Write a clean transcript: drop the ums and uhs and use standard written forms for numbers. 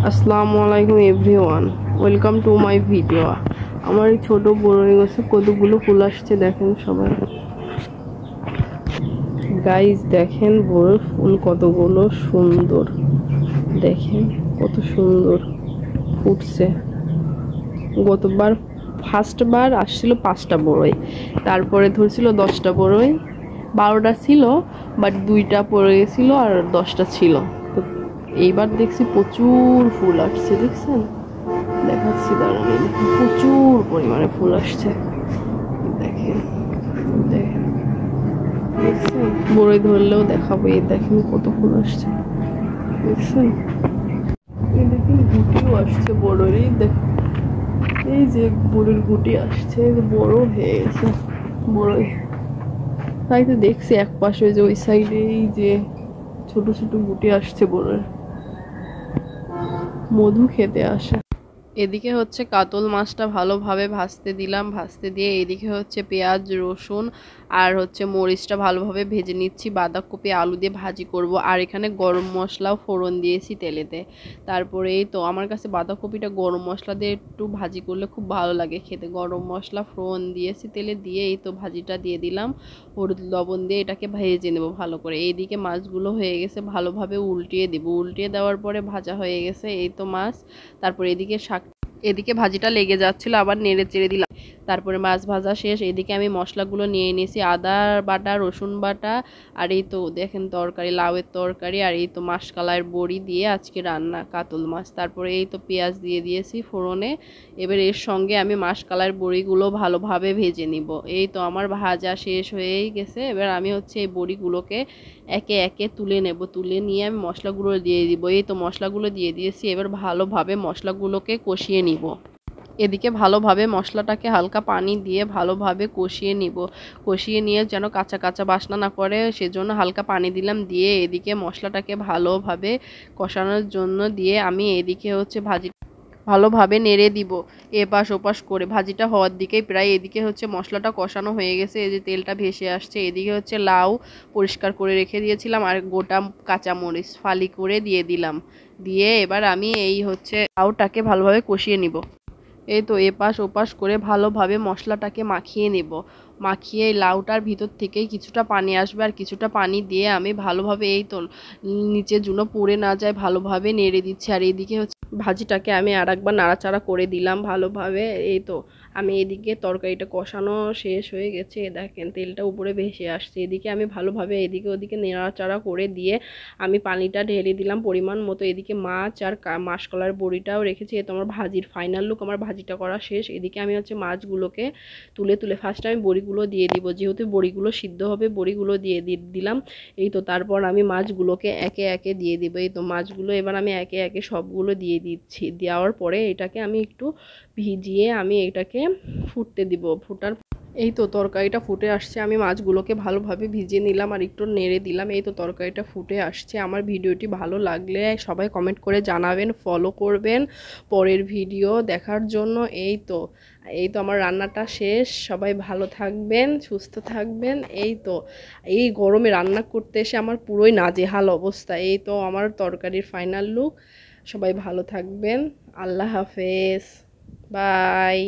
আসসালামু আলাইকুম everyone, welcome to my video. আমার এই ছোট বড়ই গাছে কতগুলো ফুল আসছে দেখেন সবাই। গাইস দেখেন বড় ফুল কতগুলো সুন্দর, দেখেন কত সুন্দর ফুটছে। গতবার ফার্স্টবার আসছিল 5টা বড়ই, তারপরে ধরছিল 10টা বড়ই, 12টা ছিল বাট 2টা পড়ে গেছিল আর 10টা ছিল। তো এইবার দেখছি প্রচুর ফুল আসছে, দেখছেন? দেখাচ্ছি দাঁড়ান, প্রচুর পরিমাণে ফুল আসছে। দেখেন দেখেন দেখছেন, বড়ই ধরলেও দেখাবো। এই দেখেন কত ফুল আসছে, দেখছেন? এই দেখেন গুটিও আসছে বড়ই, দেখেন এই যে বড়ির গুটি আসছে, বড় হয়ে গেছে বড়ই। তাই তো দেখছি এক পাশে যে ওই সাইডে এই যে ছোট ছোট গুটি আসছে বড়ের, মধু খেতে আসে। এদিকে হচ্ছে কাতল মাছটা ভালোভাবে ভাজতে দিলাম, ভাজতে দিয়ে এদিকে হচ্ছে পেঁয়াজ রসুন আর হচ্ছে মরিচটা ভালোভাবে ভেজে নিচ্ছি। বাঁধাকপি আলু দিয়ে ভাজি করব, আর এখানে গরম মশলাও ফোড়ন দিয়েছি তেলেতে। তারপরে এই তো আমার কাছে বাঁধাকপিটা গরম মশলা দিয়ে একটু ভাজি করলে খুব ভালো লাগে খেতে। গরম মশলা ফোড়ন দিয়েছি তেলে দিয়ে, এই তো ভাজিটা দিয়ে দিলাম, হলুদ লবণ দিয়ে এটাকে ভেজে নেব ভালো করে। এইদিকে মাছগুলো হয়ে গেছে, ভালোভাবে উল্টিয়ে দেব। উল্টিয়ে দেওয়ার পরে ভাজা হয়ে গেছে এই তো মাছ। তারপর এদিকে ভাজিটা লেগে যাচ্ছিল, আবার নেড়ে চেড়ে দিলাম। তারপরে মাছ ভাজা শেষ। এদিকে আমি মশলাগুলো নিয়ে নিয়েছি, আদা বাটা, রসুন বাটা, আর এই তো দেখেন তরকারি, লাউয়ের তরকারি, আর এই তো মাসকালাইয়ের বড়ি দিয়ে আজকে রান্না কাতল মাছ। তারপরে এই তো পেঁয়াজ দিয়ে দিয়েছি ফোড়নে। এবার এর সঙ্গে আমি মাসকালাইয়ের বড়িগুলো ভালোভাবে ভেজে নিব। এই তো আমার ভাজা শেষ হয়েই গেছে। এবার আমি হচ্ছে এই বড়িগুলোকে একে একে তুলে নেব, তুলে নিয়ে আমি মশলাগুলো দিয়ে দিব। এই তো মশলাগুলো দিয়ে দিয়েছি, এবার ভালোভাবে মশলাগুলোকে কষিয়ে নিব। এদিকে ভালোভাবে মশলাটাকে হালকা পানি দিয়ে ভালোভাবে কষিয়ে নিব। কষিয়ে নিয়ে যেন কাঁচা কাঁচা বাসনা না করে সেজন্য হালকা পানি দিলাম। দিয়ে এদিকে মশলাটাকে ভালোভাবে কষানোর জন্য দিয়ে আমি এদিকে হচ্ছে ভালোভাবে নেড়ে দিব এপাশ ওপাশ করে। ভাজিটা হওয়ার দিকেই প্রায়। এদিকে হচ্ছে মশলাটা কষানো হয়ে গেছে, এই যে তেলটা ভেসে আসছে। এদিকে হচ্ছে লাউ পরিষ্কার করে রেখে দিয়েছিলাম আর গোটা কাঁচামরিচ ফালি করে দিয়ে দিলাম। দিয়ে এবার আমি এই হচ্ছে লাউটাকে ভালোভাবে কষিয়ে নিব। এই তো এপাশ ওপাশ করে ভালোভাবে মশলাটাকে মাখিয়ে নেব। মাখিয়ে লাউটার ভিতর থেকেই কিছুটা পানি আসবে, আর কিছুটা পানি দিয়ে আমি ভালোভাবে এই তো নিচে যেন পুড়ে না যায় ভালোভাবে নেড়ে দিচ্ছি। আর এইদিকে হচ্ছে ভাজিটাকে আমি আর একবার নাড়াচাড়া করে দিলাম ভালোভাবে। এই তো আমি এদিকে তরকারিটা কষানো শেষ হয়ে গেছে, দেখেন তেলটা উপরে ভেসে আসছে। এদিকে আমি ভালোভাবে এদিকে ওদিকে নাড়াচাড়া করে দিয়ে আমি পানিটা ঢেলে দিলাম পরিমাণ মতো। এদিকে মাছ আর মাসকলার বড়িটাও রেখেছি। এ তো আমার ভাজির ফাইনাল লুক, আমার ভাজিটা করা শেষ। এদিকে আমি হচ্ছে মাছগুলোকে তুলে তুলে ফার্স্টে আমি বড়িগুলো দিয়ে দিব, যেহেতু বড়িগুলো সিদ্ধ হবে বড়িগুলো দিয়ে দিলাম। এই তো তারপর আমি মাছগুলোকে একে একে দিয়ে দিব। এই তো মাছগুলো এবার আমি একে একে সবগুলো দিয়ে দিচ্ছি। দেওয়ার পরে এটাকে আমি একটু ভিজিয়ে আমি এটাকে ফুটতে দিব। এই তো তরকারিটা ফুটে আসছে, আমি মাছগুলোকে ভালোভাবে ভিজিয়ে নিলাম আর একটু নেড়ে দিলাম। এই তো তরকারিটা ফুটে আসছে। আমার ভিডিওটি ভালো লাগলে সবাই কমেন্ট করে জানাবেন, ফলো করবেন পরের ভিডিও দেখার জন্য। এই তো আমার রান্নাটা শেষ। সবাই ভালো থাকবেন, সুস্থ থাকবেন। এই তো এই গরমে রান্না করতে এসে আমার পুরোই নাজেহাল অবস্থা। এই তো আমার তরকারির ফাইনাল লুক। সবাই ভালো থাকবেন, আল্লাহ হাফেজ, বাই।